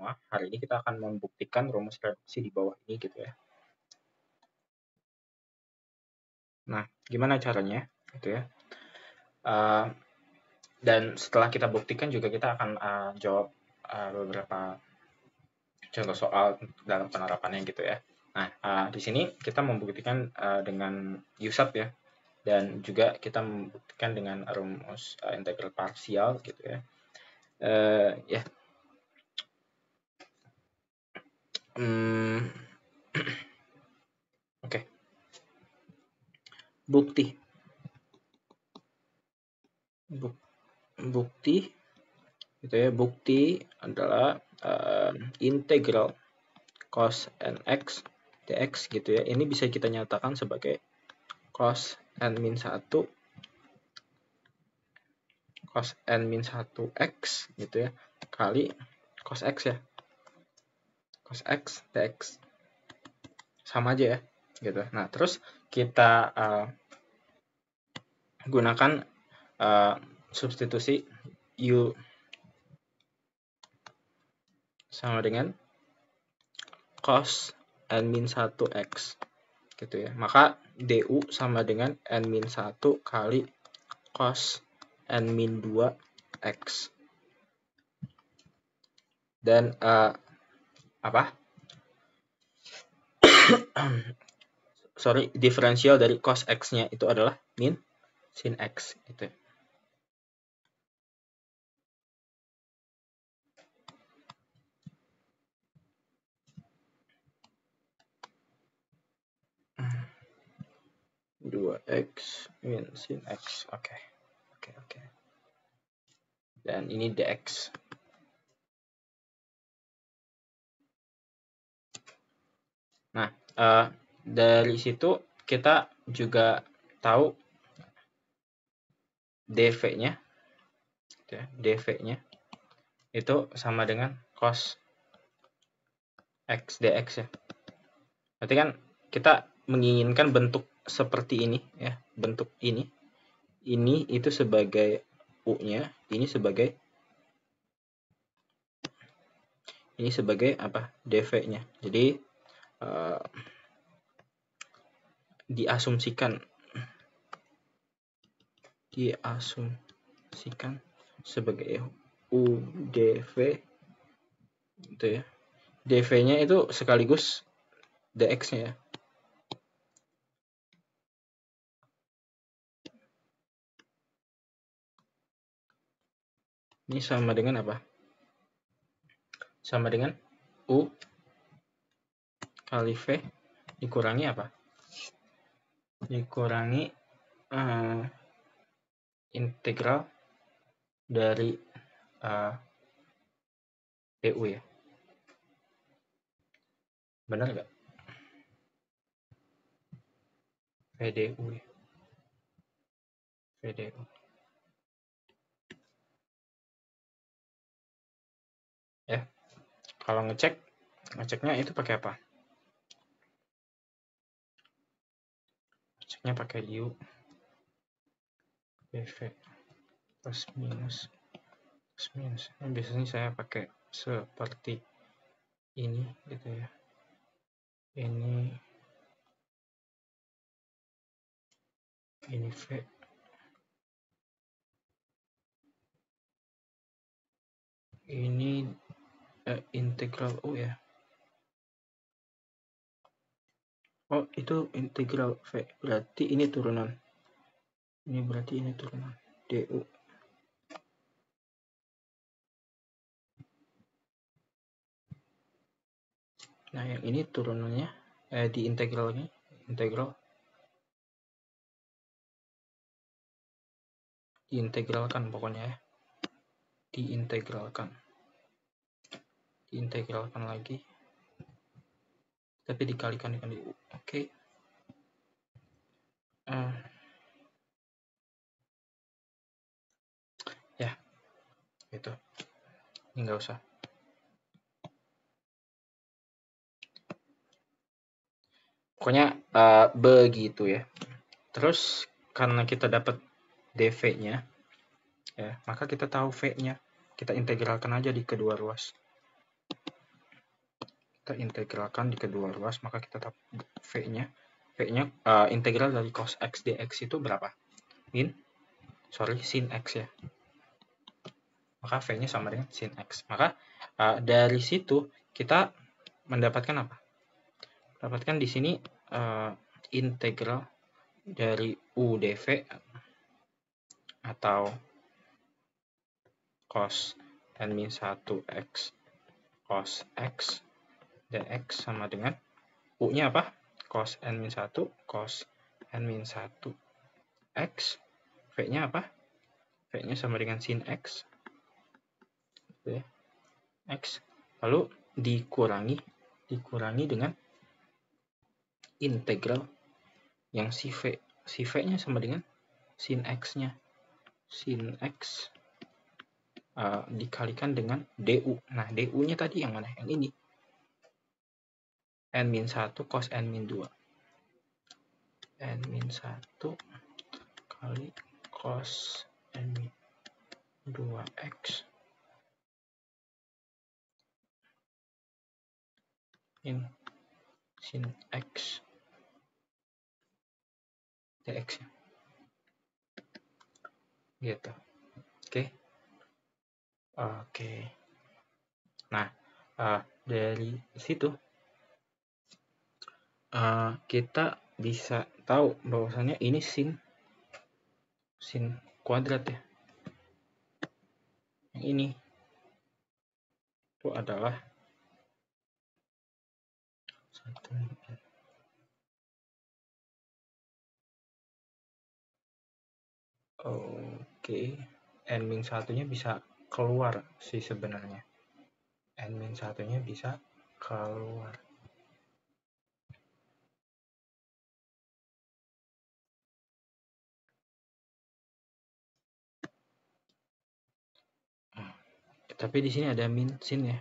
semua. Hari ini kita akan membuktikan rumus reduksi di bawah ini gitu ya. Nah, gimana caranya gitu ya. Dan setelah kita buktikan juga kita akan jawab beberapa contoh soal dalam penerapannya gitu ya. Nah, di sini kita membuktikan dengan USAT ya, dan juga kita membuktikan dengan rumus integral parsial gitu ya. Oke. Bukti gitu ya. Bukti adalah integral cos nx dx gitu ya. Ini bisa kita nyatakan sebagai cos n-1 x gitu ya, kali cos x ya, cos x dx, sama aja ya gitu. Nah, terus kita gunakan substitusi u sama dengan cos n-1 x gitu ya. Maka du sama dengan n-1 kali cos n-2 x. Dan diferensial dari cos x-nya itu adalah min sin x gitu ya. Dua x min sin x. Oke. Dan ini dx. Nah, dari situ kita juga tahu dv-nya itu sama dengan cos x dx ya. Berarti kan kita menginginkan bentuk seperti ini ya, bentuk ini itu sebagai u-nya, ini sebagai apa? dv-nya. Jadi diasumsikan sebagai u dv gitu ya. dv-nya itu sekaligus dx-nya ya. Ini sama dengan apa? Sama dengan u kali v dikurangi apa? Dikurangi integral dari du ya. Benar nggak? VDU ya. VDU. Ya. Kalau ngeceknya itu pakai apa? Ngeceknya pakai U PV plus minus. Ini biasanya saya pakai seperti ini gitu ya. Ini V. Ini integral U ya. Oh, itu integral V. Berarti ini turunan. Ini berarti ini turunan du. Nah, yang ini turunannya di integralnya, diintegralkan pokoknya ya. Diintegralkan lagi. Tapi dikalikan dengan du. Oke. Ya. Gitu. Ini nggak usah. Pokoknya begitu ya. Terus karena kita dapat dv-nya ya, maka kita tahu v-nya. Kita integralkan aja di kedua ruas. kita integralkan di kedua ruas, maka kita dapat V-nya integral dari cos X dx itu berapa? Sin X ya. Maka V-nya sama dengan sin X. Maka dari situ kita mendapatkan apa? Dapatkan di sini integral dari U dV atau cos n-1 X cos X dx sama dengan U-nya apa? Cos n-1 cos n-1 X. V-nya apa? V-nya sama dengan sin X. X. Lalu dikurangi dengan integral yang si V-nya sama dengan sin X-nya. Sin X dikalikan dengan DU. Nah, DU-nya tadi yang mana? Yang ini. N-1 cos N-2. N-1 kali cos N-2X in sin X dx. Gitu. Oke. Nah, dari situ kita bisa tahu bahwasannya ini sin kuadrat ya. Yang ini itu adalah 1 Oke, n-1-nya bisa keluar sih sebenarnya. N-1-nya bisa keluar. Tapi di sini ada min sin ya.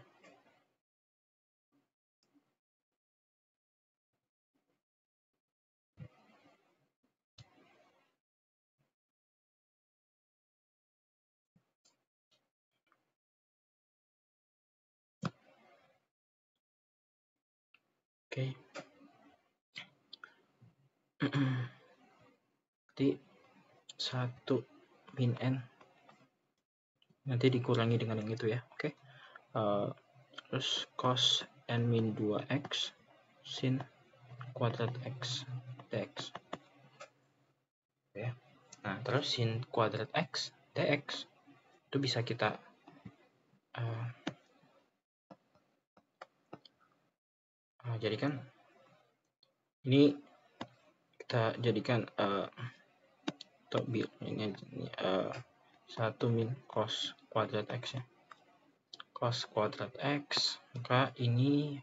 Oke. Nanti 1 min n nanti dikurangi dengan yang itu ya. Oke. Terus cos n-2x sin kuadrat x dx. Ya. Nah, terus sin kuadrat x dx itu bisa kita jadikan ini, kita jadikan ini 1 min cos kuadrat x ya. Cos kuadrat x, maka ini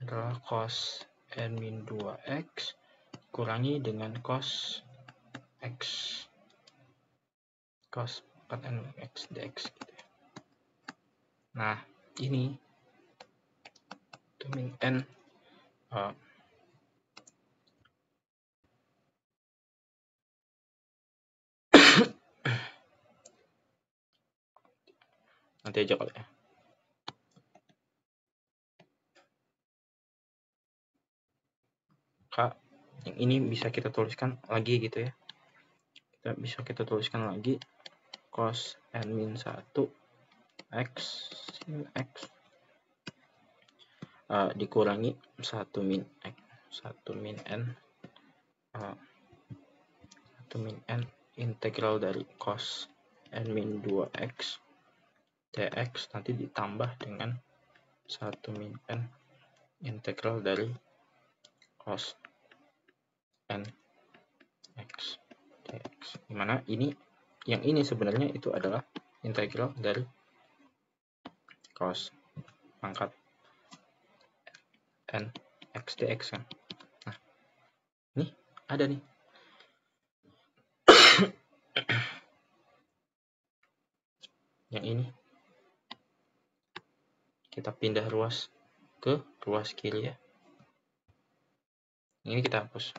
adalah cos n-2x kurangi dengan cos x cos 4n-x dx gitu ya. Nah, ini itu min n nanti aja kali ya. Yang ini bisa kita tuliskan lagi gitu ya. Bisa kita tuliskan lagi cos n-1 x sin x dikurangi 1 min n integral dari cos n-2x dx nanti ditambah dengan 1 min n integral dari cos n x dx, dimana yang ini sebenarnya itu adalah integral dari cos pangkat n x dx kan. Nah, ini ada nih yang ini kita pindah ruas ke ruas kiri ya. Ini kita hapus.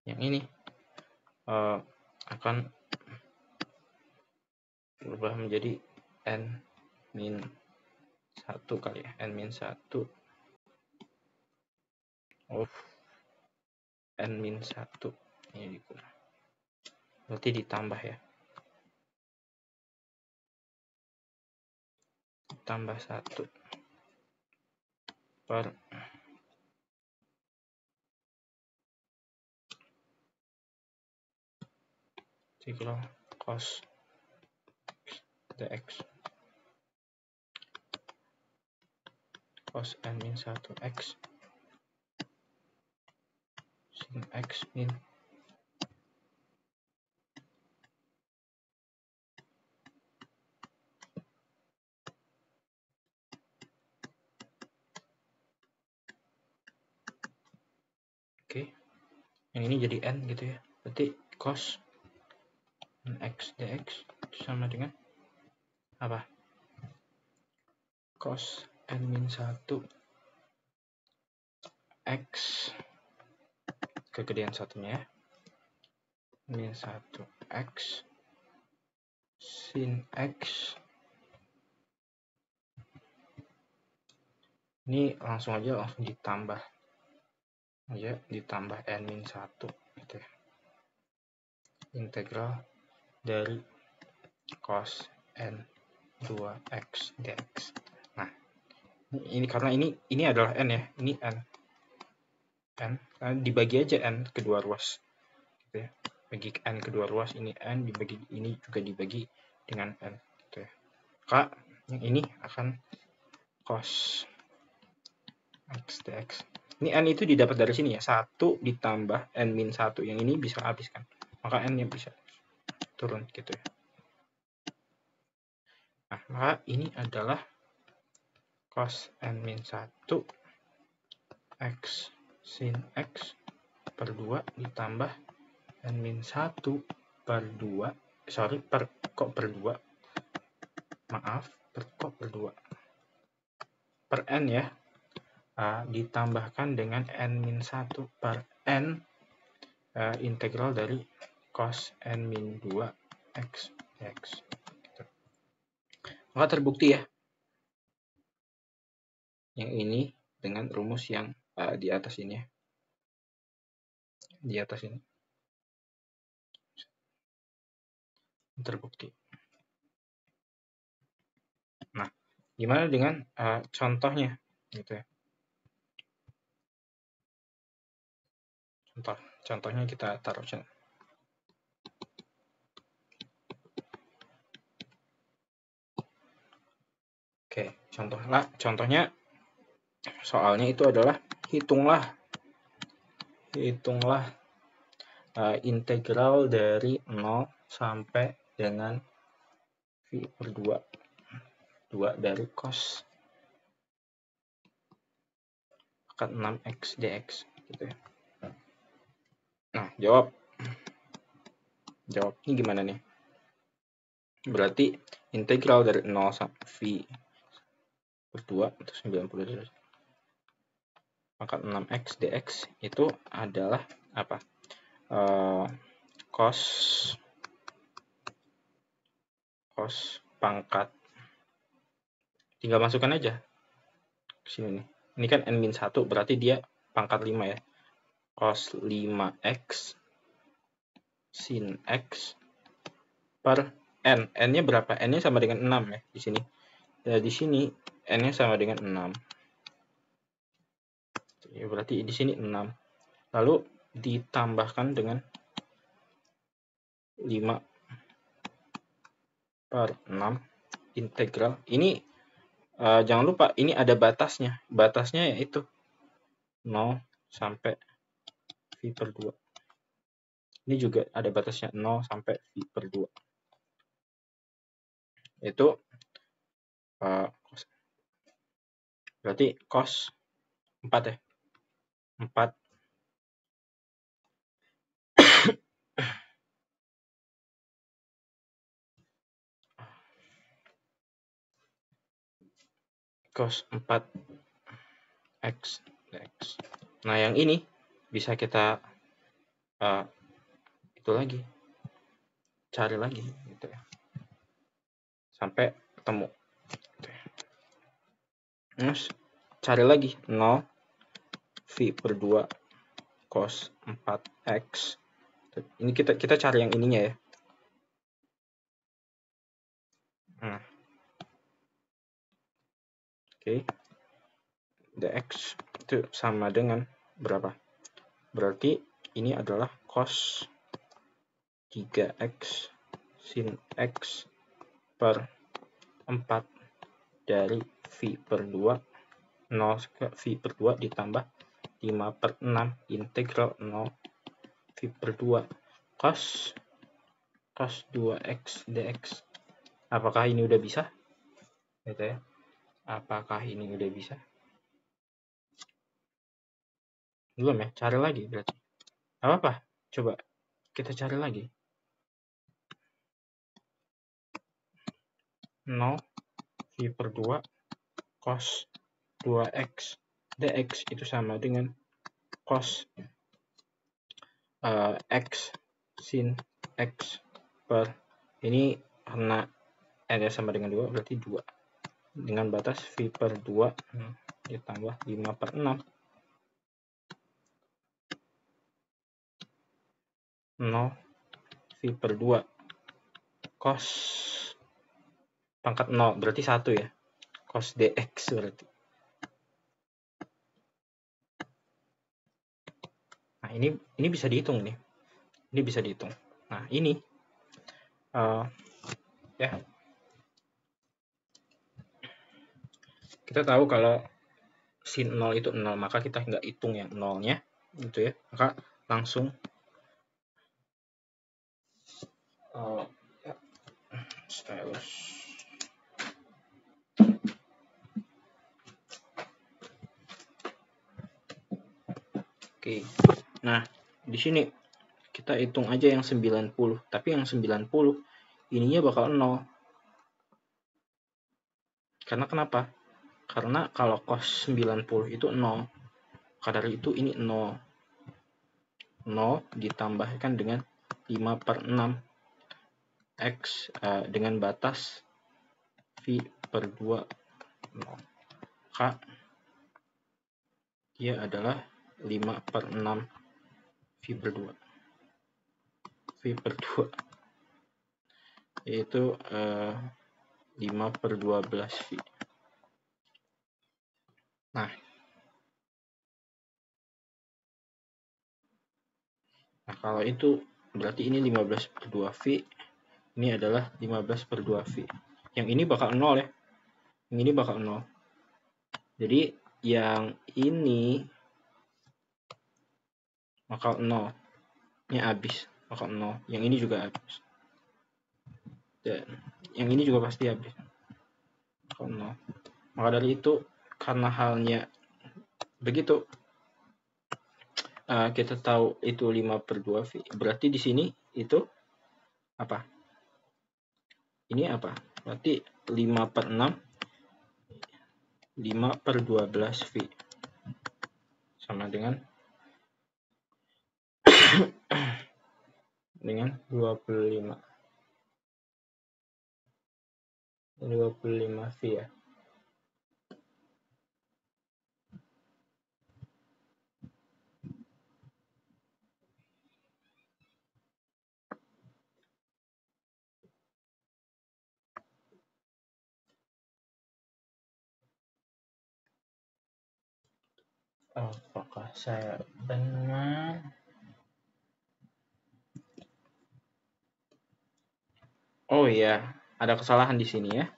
Yang ini akan berubah menjadi n min 1 kali ya, n min 1 n min 1 ini dikurang, berarti ditambah ya, tambah 1 per integral cos dx cos n min 1 x sin x min yang ini jadi n gitu ya, berarti cos x dx sama dengan apa? Cos n min 1 x kegedean satunya ya, min 1 x sin x, ini langsung ditambah aja, ditambah n min 1 gitu ya, integral dari cos n 2x dx. Nah, ini karena ini adalah n ya, ini n dibagi aja n kedua ruas gitu ya, bagi n kedua ruas, ini n dibagi ini juga dibagi dengan n gitu ya, maka yang ini akan cos x dx. Ini n itu didapat dari sini ya, 1 ditambah n min 1, yang ini bisa habis kan, maka n nya bisa turun gitu ya. Nah, maka ini adalah cos n min 1 x sin x per 2 ditambah n min 1 per 2, kok per 2, maaf, kok per 2, per n ya, ditambahkan dengan n min 1 per n integral dari cos n min 2 x dx. Maka terbukti ya, yang ini dengan rumus yang di atas ini ya, di atas ini terbukti. Nah, gimana dengan contohnya gitu ya? Contohnya kita taruh sini. Oke, contohnya soalnya itu adalah hitunglah integral dari 0 sampai dengan v per 2 dari cos 6x dx gitu ya. Nah, jawabnya gimana nih? Berarti integral dari 0 sampai v per 2 atau 90 derajat, maka 6x dx itu adalah apa? Cos pangkat, tinggal masukkan aja ke sini nih. Ini kan n min 1, berarti dia pangkat 5 ya. Cos 5x sin x per n. N-nya berapa? N-nya sama dengan 6 ya di sini. Ya, di sini n-nya sama dengan 6. Ya, berarti di sini 6. Lalu ditambahkan dengan 5 per 6 integral. Ini jangan lupa ini ada batasnya. Batasnya yaitu 0 sampai v per 2. Ini juga ada batasnya 0 sampai v per 2. Itu berarti cos 4 ya. 4 cos 4 x dx. Nah, yang ini bisa kita itu lagi, cari lagi gitu ya, sampai ketemu gitu ya. Terus cari lagi 0 V per 2 cos 4x. Ini kita cari yang ininya ya. Nah. Oke. Dx itu sama dengan berapa? Berarti ini adalah cos 3x sin x per 4 dari V per 2 0 ke V per 2 ditambah 5 per 6 integral 0 V per 2 cos 2x dx. Apakah ini udah bisa? Gitu ya. Apakah ini udah bisa? Belum ya? Cari lagi berarti. Apa? Coba kita cari lagi. 0 V per 2 cos 2x dx itu sama dengan cos x sin x per, ini karena n sama dengan 2 berarti 2 dengan batas V per 2 ditambah 5 per 6 0 V per 2 cos pangkat 0 berarti 1 ya, cos dx berarti. Nah ini bisa dihitung nih, ini bisa dihitung. Nah ini ya kita tahu kalau sin 0 itu 0, maka kita nggak hitung yang 0-nya gitu ya, maka langsung stylus. Oke. Nah, di sini kita hitung aja yang 90, tapi yang 90 ininya bakal 0. Karena kenapa? Karena kalau cos 90 itu 0. Maka dari itu ini 0. 0 ditambahkan dengan 5 per 6 X dengan batas V per 2 0. Maka dia adalah 5 per 6 V per 2. V per 2 yaitu 5 per 12 V. Nah, kalau itu berarti ini 15 per 2 V, ini adalah 15 per 2 V. Yang ini bakal 0 ya. Yang ini bakal 0. Jadi yang ini bakal 0. Ini habis, bakal 0. Yang ini juga habis. Dan yang ini juga pasti habis. Bakal 0. Maka dari itu, karena halnya begitu, kita tahu itu 5 per 2 V. Berarti di sini itu apa? Ini apa? Berarti 5 per 6, 5 per 12 V. Sama dengan 25. 25 V ya. Apakah saya benar? Oh iya, ada kesalahan di sini ya.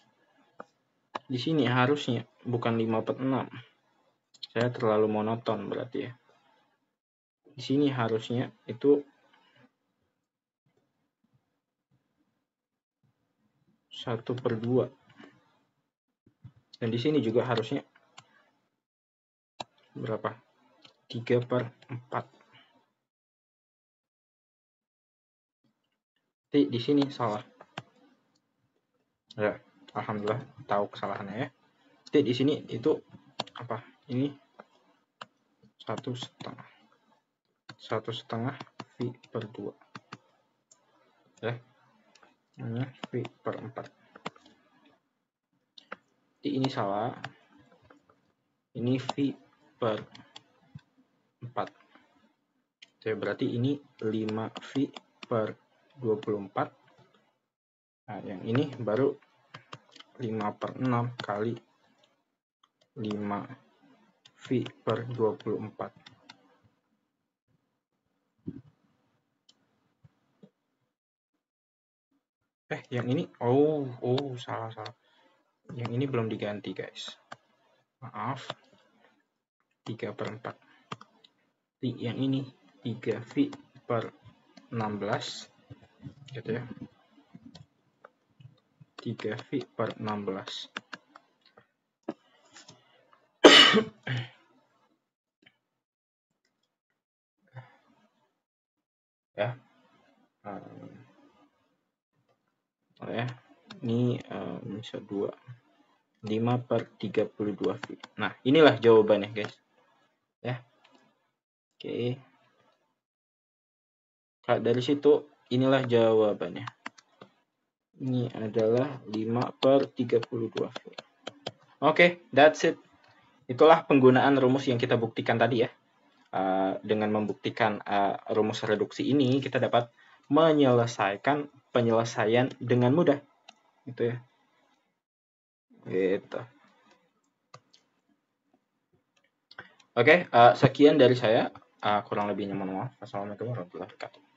Di sini harusnya bukan 5 per 6. Saya terlalu monoton berarti ya. Di sini harusnya itu 1 per 2. Dan di sini juga harusnya berapa? 3 per 4. Jadi di sini salah. Ya, alhamdulillah tahu kesalahannya ya. Jadi di sini itu apa? Ini 1,5. 1,5 V per 2. Ya. Ini V per 4. Jadi ini salah. ini V per 4. Oke, berarti ini 5V per 24. Nah, yang ini baru 5 per 6 kali 5V per 24. Yang ini, salah. Yang ini belum diganti, guys. Maaf. 3 per 4. Yang ini 3V per 16. Gitu ya. 3V per 16. Ya. Ini bisa 2. 5 per 32 V. Nah, inilah jawabannya, guys. Ya. Oke. Dari situ, inilah jawabannya. Ini adalah 5 per 32 V. Oke, that's it. Itulah penggunaan rumus yang kita buktikan tadi ya. Dengan membuktikan rumus reduksi ini, kita dapat menyelesaikan penyelesaian dengan mudah. Gitu ya. Gitu. Oke, sekian dari saya. Kurang lebihnya mohon maaf. Assalamualaikum warahmatullahi wabarakatuh.